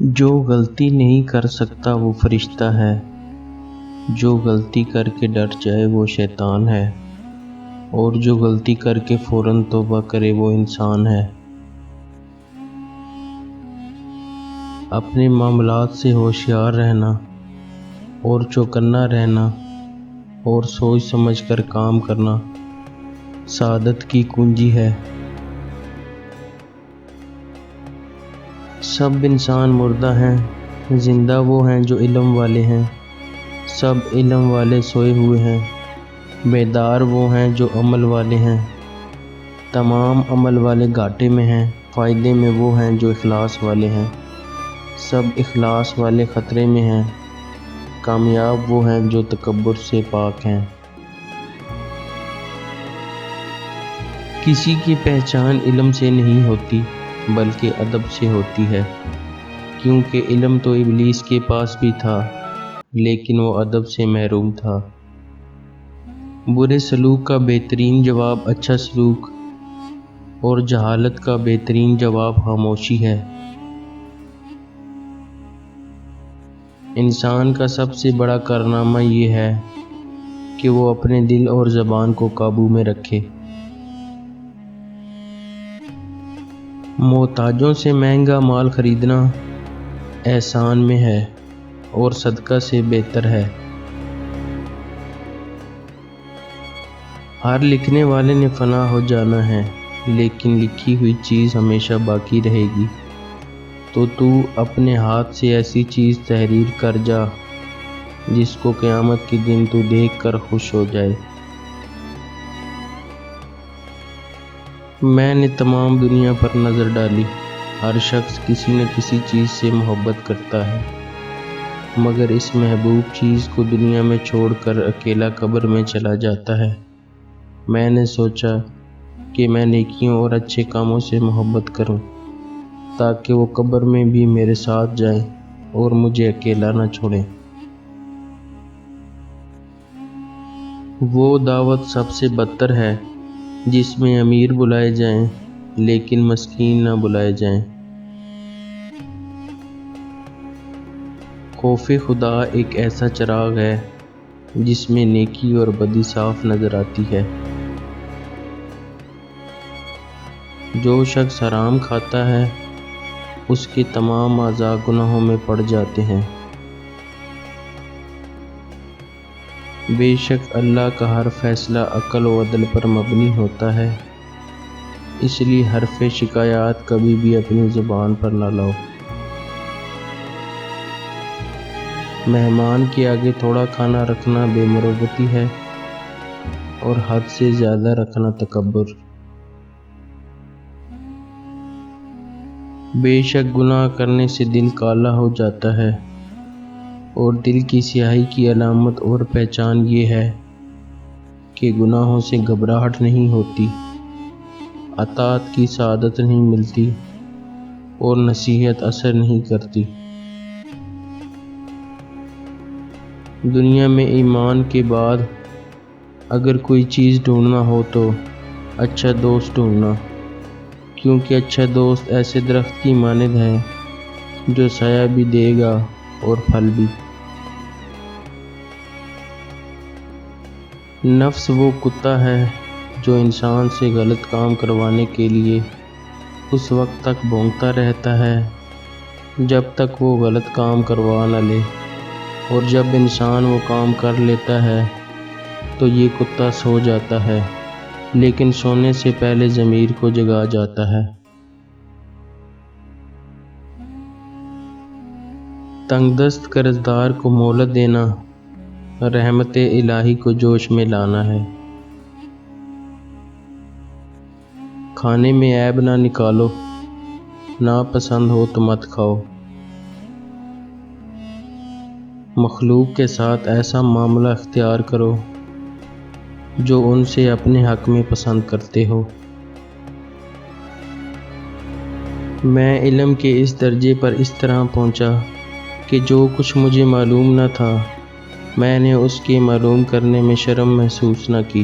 جو غلطی نہیں کر سکتا وہ فرشتہ ہے، جو غلطی کر کے ڈر جائے وہ شیطان ہے، اور جو غلطی کر کے فوراً توبہ کرے وہ انسان ہے۔ اپنے معاملات سے ہوشیار رہنا اور چوکنا رہنا اور سوچ سمجھ کر کام کرنا سعادت کی کنجی ہے۔ سب انسان مردہ ہیں، زندہ وہ ہیں جو علم والے ہیں۔ سب علم والے سوئے ہوئے ہیں، بیدار وہ ہیں جو عمل والے ہیں۔ تمام عمل والے گھاٹے میں ہیں، فائدے میں وہ ہیں جو اخلاص والے ہیں۔ سب اخلاص والے خطرے میں ہیں، کامیاب وہ ہیں جو تکبر سے پاک ہیں۔ کسی کی پہچان علم سے نہیں ہوتی بلکہ ادب سے ہوتی ہے، کیونکہ علم تو ابلیس کے پاس بھی تھا لیکن وہ ادب سے محروم تھا۔ برے سلوک کا بہترین جواب اچھا سلوک، اور جہالت کا بہترین جواب خاموشی ہے۔ انسان کا سب سے بڑا کارنامہ یہ ہے کہ وہ اپنے دل اور زبان کو قابو میں رکھے۔ محتاجوں سے مہنگا مال خریدنا احسان میں ہے اور صدقہ سے بہتر ہے۔ ہر لکھنے والے نے فنا ہو جانا ہے، لیکن لکھی ہوئی چیز ہمیشہ باقی رہے گی۔ تو اپنے ہاتھ سے ایسی چیز تحریر کر جا جس کو قیامت کے دن تو دیکھ کر خوش ہو جائے۔ میں نے تمام دنیا پر نظر ڈالی، ہر شخص کسی نہ کسی چیز سے محبت کرتا ہے، مگر اس محبوب چیز کو دنیا میں چھوڑ کر اکیلا قبر میں چلا جاتا ہے۔ میں نے سوچا کہ میں نیکیوں اور اچھے کاموں سے محبت کروں تاکہ وہ قبر میں بھی میرے ساتھ جائیں اور مجھے اکیلا نہ چھوڑیں۔ وہ دعوت سب سے بدتر ہے جس میں امیر بلائے جائیں لیکن مسکین نہ بلائے جائیں۔ خوف خدا ایک ایسا چراغ ہے جس میں نیکی اور بدی صاف نظر آتی ہے۔ جو شخص حرام کھاتا ہے اس کے تمام اعضاء گناہوں میں پڑ جاتے ہیں۔ بے شک اللہ کا ہر فیصلہ عقل و عدل پر مبنی ہوتا ہے، اس لیے حرف شکایات کبھی بھی اپنی زبان پر نہ لاؤ۔ مہمان کے آگے تھوڑا کھانا رکھنا بے مروتی ہے اور حد سے زیادہ رکھنا تکبر۔ بے شک گناہ کرنے سے دل کالا ہو جاتا ہے، اور دل کی سیاہی کی علامت اور پہچان یہ ہے کہ گناہوں سے گھبراہٹ نہیں ہوتی، اطاعت کی سعادت نہیں ملتی اور نصیحت اثر نہیں کرتی۔ دنیا میں ایمان کے بعد اگر کوئی چیز ڈھونڈنا ہو تو اچھا دوست ڈھونڈنا، کیونکہ اچھا دوست ایسے درخت کی مانند ہے جو سایہ بھی دے گا اور پھل بھی۔ نفس وہ کتا ہے جو انسان سے غلط کام کروانے کے لیے اس وقت تک بھونکتا رہتا ہے جب تک وہ غلط کام کروا نہ لے، اور جب انسان وہ کام کر لیتا ہے تو یہ کتا سو جاتا ہے، لیکن سونے سے پہلے ضمیر کو جگا جاتا ہے۔ تنگ دست قرضدار کو مہلت دینا رحمت الہی کو جوش میں لانا ہے۔ کھانے میں عیب نہ نکالو، ناپسند ہو تو مت کھاؤ۔ مخلوق کے ساتھ ایسا معاملہ اختیار کرو جو ان سے اپنے حق میں پسند کرتے ہو۔ میں علم کے اس درجے پر اس طرح پہنچا کہ جو کچھ مجھے معلوم نہ تھا میں نے اس کے معلوم کرنے میں شرم محسوس نہ کی۔